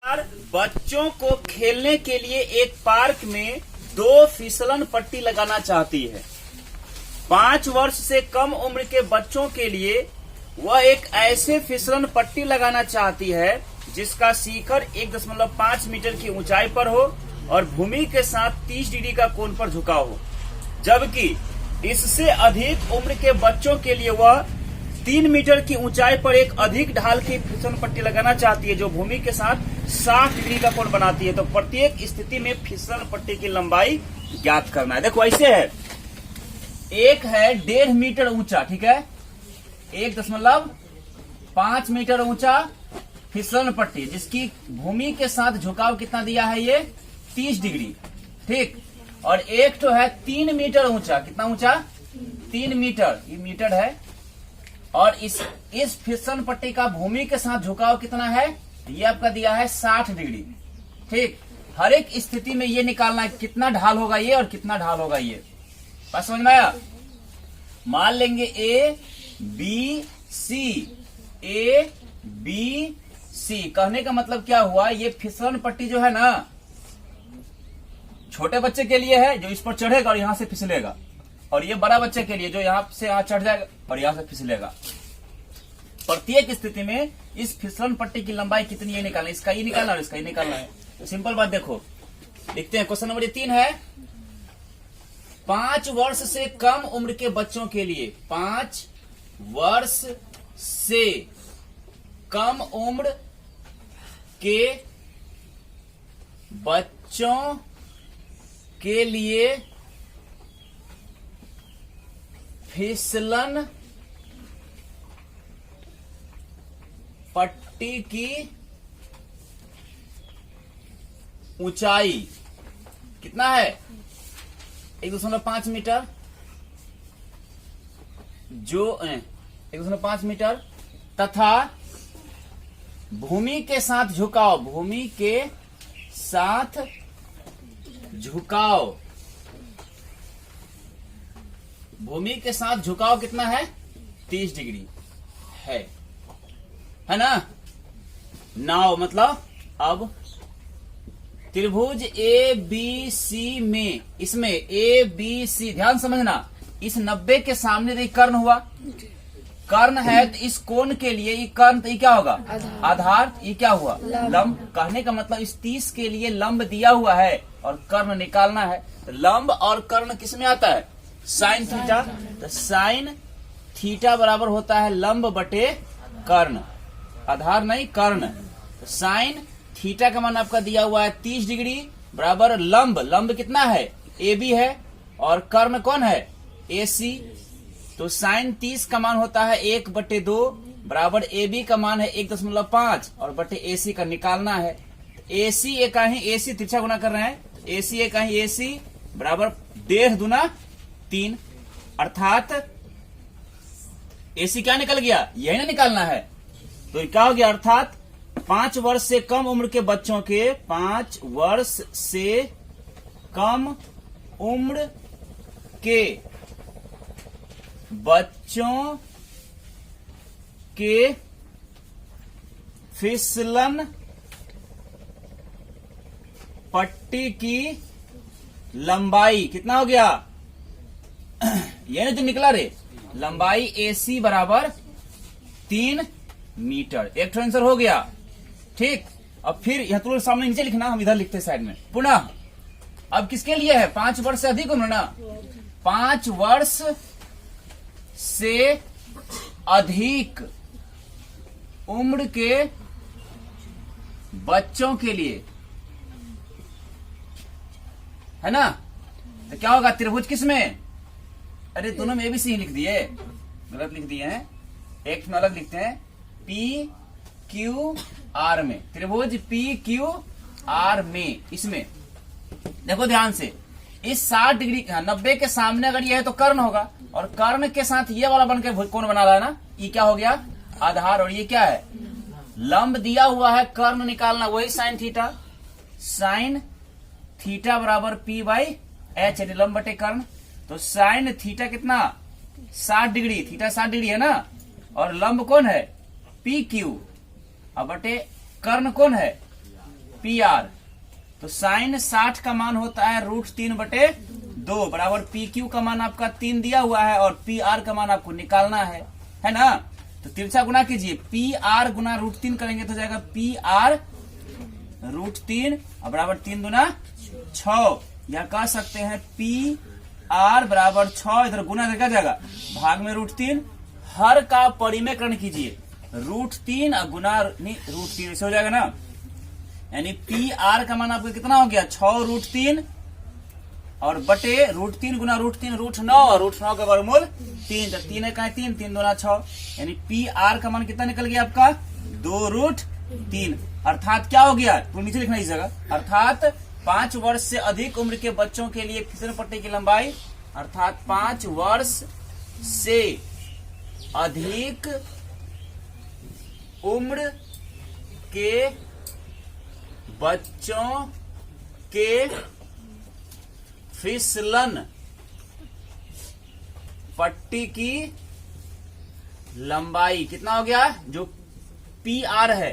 बच्चों को खेलने के लिए एक पार्क में 2 फिसलन पट्टी लगाना चाहती है। 5 वर्ष से कम उम्र के बच्चों के लिए वह एक ऐसे फिसलन पट्टी लगाना चाहती है जिसका शिखर 1.5 मीटर की ऊंचाई पर हो और भूमि के साथ 30 डिग्री का कोण पर झुका हो, जबकि इससे अधिक उम्र के बच्चों के लिए वह 3 मीटर की ऊंचाई पर एक अधिक ढाल की फिसलन पट्टी लगाना चाहती है जो भूमि के साथ 60 डिग्री का कोण बनाती है। तो प्रत्येक स्थिति में फिसलन पट्टी की लंबाई ज्ञात करना है। देखो ऐसे है, एक है 1.5 मीटर ऊंचा, ठीक है, 1.5 मीटर ऊंचा फिसलन पट्टी जिसकी भूमि के साथ झुकाव कितना दिया है, ये 30 डिग्री, ठीक। और एक तो है 3 मीटर ऊंचा, कितना ऊंचा, 3 मीटर, ये मीटर है, और इस फिसलन पट्टी का भूमि के साथ झुकाव कितना है, ये आपका दिया है 60 डिग्री, ठीक। हर एक स्थिति में ये निकालना है कितना ढाल होगा ये और कितना ढाल होगा ये। बात समझ में आया? मान लेंगे ए बी सी, कहने का मतलब क्या हुआ, ये फिसलन पट्टी जो है ना छोटे बच्चे के लिए है जो इस पर चढ़ेगा और यहां से फिसलेगा, और ये बड़ा बच्चे के लिए जो यहां से यहां चढ़ जाएगा और यहां से फिसलेगा। प्रत्येक स्थिति में इस फिसलन पट्टी की लंबाई कितनी है निकालना, इसका ही निकालना और इसका ही निकालना है। तो सिंपल बात देखो, लिखते हैं। क्वेश्चन नंबर 3 है, 5 वर्ष से कम उम्र के बच्चों के लिए, 5 वर्ष से कम उम्र के बच्चों के लिए फिसलन पट्टी की ऊंचाई कितना है, 1.5 मीटर, जो 1.5 मीटर, तथा भूमि के साथ झुकाव, भूमि के साथ झुकाव, भूमि के साथ झुकाव कितना है, 30 डिग्री है ना। नाउ मतलब अब त्रिभुज ए बी सी में, इसमें ए बी सी, ध्यान समझना, इस 90 के सामने तो कर्ण हुआ, कर्ण है तो इस कोण के लिए ये कर्ण, तो ये क्या होगा, आधार, ये क्या हुआ, लंब। कहने का मतलब इस 30 के लिए लंब दिया हुआ है और कर्ण निकालना है। तो लंब और कर्ण किस में आता है, साइन थीटा। तो साइन थीटा बराबर होता है लंब बटे कर्ण, आधार नहीं कर्ण। तो साइन थीटा का मान आपका दिया हुआ है 30 डिग्री बराबर लंब, लंब कितना है, ए बी है, और कर्ण कौन है, ए सी। तो साइन 30 का मान होता है 1/2 बराबर ए बी का मान है 1.5 और बटे ए सी का निकालना है। ए सी एक ही, ए सी तिरछा गुना कर रहे हैं, ए सी एक ही, ए सी बराबर 1.5 दूना 3, अर्थात ए सी क्या निकल गया, यही ना निकालना है। तो क्या हो गया, अर्थात 5 वर्ष से कम उम्र के बच्चों के, 5 वर्ष से कम उम्र के बच्चों के फिसलन पट्टी की लंबाई कितना हो गया, ये नहीं तो निकला रे, लंबाई AC बराबर 3 मीटर। एक तो आंसर हो गया, ठीक। अब फिर यह तुरंत सामने नीचे लिखना, हम इधर लिखते साइड में पुनः। अब किसके लिए है, 5 वर्ष से अधिक उम्र ना, 5 वर्ष से अधिक उम्र के बच्चों के लिए, है ना। तो क्या होगा, त्रिभुज किस में, अरे दोनों में एबीसी लिख दिए, गलत लिख दिए हैं, एक में अलग लिखते हैं, पी क्यू आर में, त्रिभुज पी क्यू आर में, इसमें देखो ध्यान से, इस 60 डिग्री 90 के सामने अगर ये है तो कर्ण होगा, और कर्ण के साथ ये वाला बनकर कोण बना रहा है ना, ये क्या हो गया, आधार, और ये क्या है, लंब दिया हुआ है, कर्ण निकालना, वही साइन थीटा, साइन थीटा बराबर P बाई एच, लंब बटे कर्ण। तो साइन थीटा कितना, 60 डिग्री, थीटा 60 डिग्री है ना, और लंब कौन है, पी क्यू, अब बटे कर्ण कौन है पी आर। तो साइन 60 का मान होता है √3/2 बराबर पी क्यू का मान आपका 3 दिया हुआ है और पी आर का मान आपको निकालना है ना। तो तिरछा गुना कीजिए, पी आर गुना √3 करेंगे तो जाएगा पी आर √3 और बराबर 3 दूना 6, या कह सकते हैं पी आर बराबर 6, इधर गुना क्या जाएगा भाग में √3, हर का परिमेयकरण कीजिए, √3 और गुना √3 ऐसे हो जाएगा ना, यानी पी आर का मान आपका कितना हो गया 6√3 और बटे √3 गुना √3 √9 और √9 का वर्गमूल 3, तो 3 का 3, 3 दूना 6, यानी पी आर का मान कितना निकल गया आपका 2√3। अर्थात क्या हो गया, तो नीचे लिखना इस जगह, अर्थात 5 वर्ष से अधिक उम्र के बच्चों के लिए फिसल पट्टी की लंबाई, अर्थात 5 वर्ष से अधिक उम्र के बच्चों के फिसलन पट्टी की लंबाई कितना हो गया, जो पी आर है,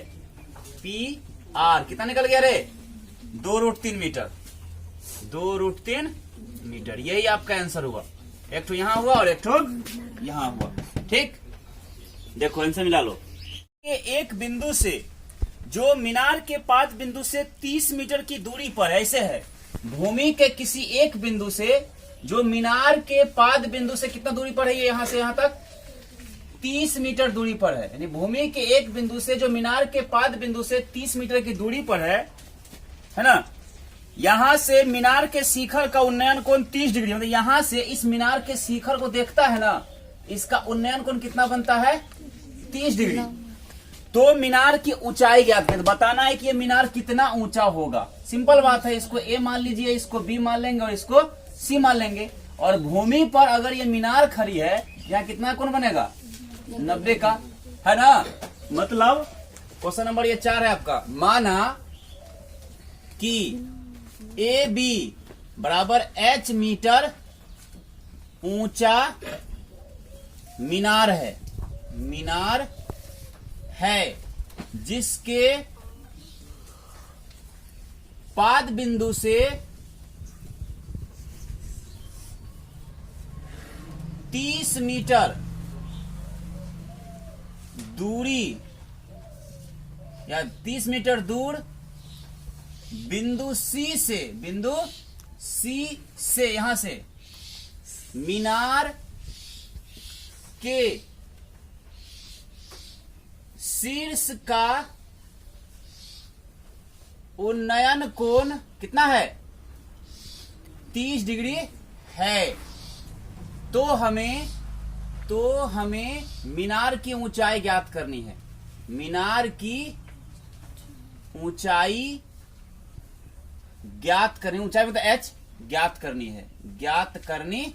पी आर कितना निकल गया रे 2√3 मीटर, 2√3 मीटर। यही आपका आंसर हुआ, एक तो यहां हुआ और एक तो यहां हुआ। ठीक, देखो आंसर मिला लो। एक बिंदु से जो मीनार के पाद बिंदु से 30 मीटर की दूरी पर ऐसे है, भूमि के किसी एक बिंदु से जो मीनार के पाद बिंदु से कितना दूरी पर है, ये यहां से यहां तक 30 मीटर दूरी पर है, यानी भूमि के एक बिंदु से जो मीनार के पाद बिंदु से 30 मीटर की दूरी पर है ना। यहां से मीनार के शिखर का उन्नयन कोण 30 डिग्री, मतलब यहां से इस मीनार के शिखर को देखता है ना, इसका उन्नयन कोण कितना बनता है 30 डिग्री। तो मीनार की ऊंचाई ज्ञात करें, बताना है कि ये मीनार कितना ऊंचा होगा। सिंपल बात है, इसको ए मान लीजिए, इसको बी मान लेंगे और इसको सी मान लेंगे। और भूमि पर अगर ये मीनार खड़ी है, यहाँ कितना कोण बनेगा 90 का, है ना। मतलब क्वेश्चन नंबर ये 4 है आपका, माना कि ए बी बराबर h मीटर ऊंचा मीनार है, जिसके पाद बिंदु से 30 मीटर दूरी या 30 मीटर दूर बिंदु सी से यहां से मीनार के शीर्ष का उन्नयन कोण कितना है 30 डिग्री है। तो हमें मीनार की ऊंचाई ज्ञात करनी है, मीनार की ऊंचाई ज्ञात करनी, ऊंचाई मतलब h ज्ञात करनी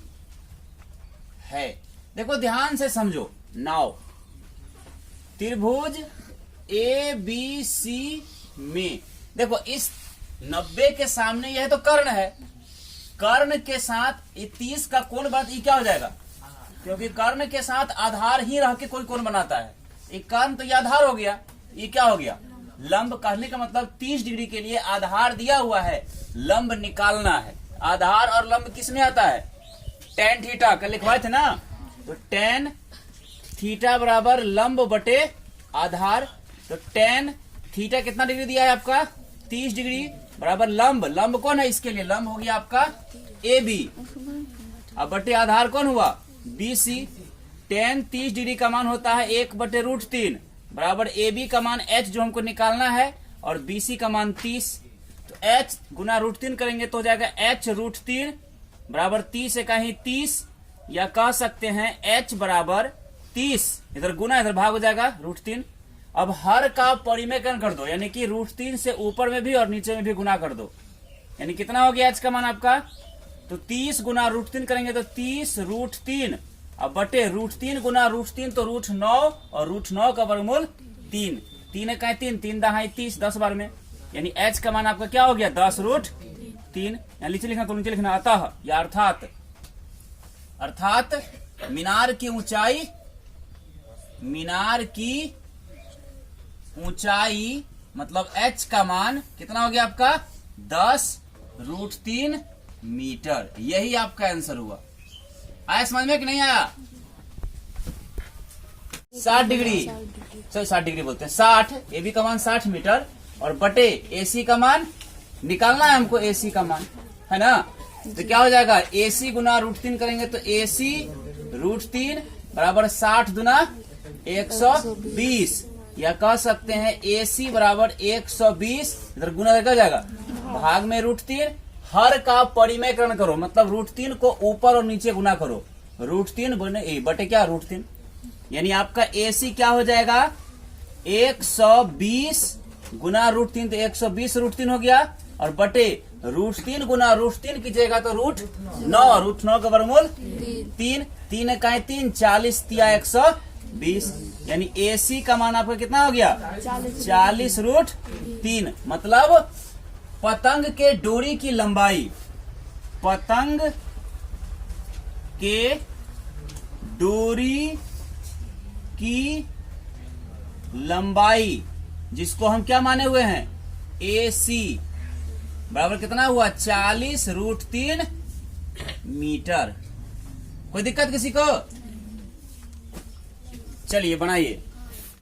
है। देखो ध्यान से समझो, नाउ त्रिभुज ए बी सी में देखो इस 90 के सामने यह तो कर्ण है, कर्ण के साथ ये 30 का कोण बात ये क्या हो जाएगा, क्योंकि कर्ण के साथ आधार ही रह के कोई कोण बनाता है, ये कर्ण तो ये आधार हो गया, ये क्या हो गया लंब। कहने का मतलब 30 डिग्री के लिए आधार दिया हुआ है, लंब निकालना है। आधार और लंब किस में आता है tan थीटा, कल लिखवाए थे ना, तो tan थीटा बराबर लंब बटे आधार। तो tan थीटा कितना डिग्री दिया है आपका 30 डिग्री बराबर लंब कौन है, इसके लिए लंब हो गया आपका ए बी, अब बटे आधार कौन हुआ बी सी। tan 30 डिग्री का मान होता है 1/√3 बराबर ए बी का मान h जो हमको निकालना है और बी सी का मान 30। तो h गुना √3 करेंगे तो हो जाएगा h√3 बराबर 30 से कहीं 30, या कह सकते हैं h बराबर 30, इधर गुना इधर भाग हो जाएगा √3। अब हर का परिमेयकरण कर दो, यानी कि √3 से ऊपर में भी और नीचे में भी गुना कर दो, यानी कितना हो गया h का मान आपका, तो 30 गुना √3 करेंगे तो 30√3, अब बटे √3 गुना √3 तो √9 और √9 का वर्गमूल 3, 3 का 3 दहाई 30 10 बार में, यानी h का मान आपका क्या हो गया 10√3। नीचे लिखना तो नीचे लिखना, अतः या अर्थात मीनार की ऊंचाई मतलब h का मान कितना हो गया आपका 10√3 मीटर। यही आपका आंसर हुआ। आया समझ में कि नहीं आया? 60 डिग्री, सॉरी 60 डिग्री बोलते हैं, 60 ए बी का मान 60 मीटर और बटे ए सी का मान निकालना है हमको, ए सी का मान है ना। तो क्या हो जाएगा, ए सी गुना √3 करेंगे तो ए सी √3 बराबर 60 गुना 120, या कह सकते हैं ए सी बराबर 120, इधर गुना क्या हो जाएगा भाग में √3। हर का परिमेयकरण करो, मतलब √3 को ऊपर और नीचे गुना करो, √3 बटे क्या √3, यानी आपका ए सी क्या हो जाएगा 120 गुना √3, तो 120 √3 हो गया और बटे √3 गुना √3 कीजिएगा तो √9 का वर्गमूल 3, 3 का 3, 40 तिया 120, यानी ए सी का मान आपका कितना हो गया 40√3। मतलब पतंग के डोरी की लंबाई, पतंग के डोरी की लंबाई जिसको हम क्या माने हुए हैं ए सी बराबर कितना हुआ 40√3 मीटर। कोई दिक्कत किसी को? चलिए बनाइए।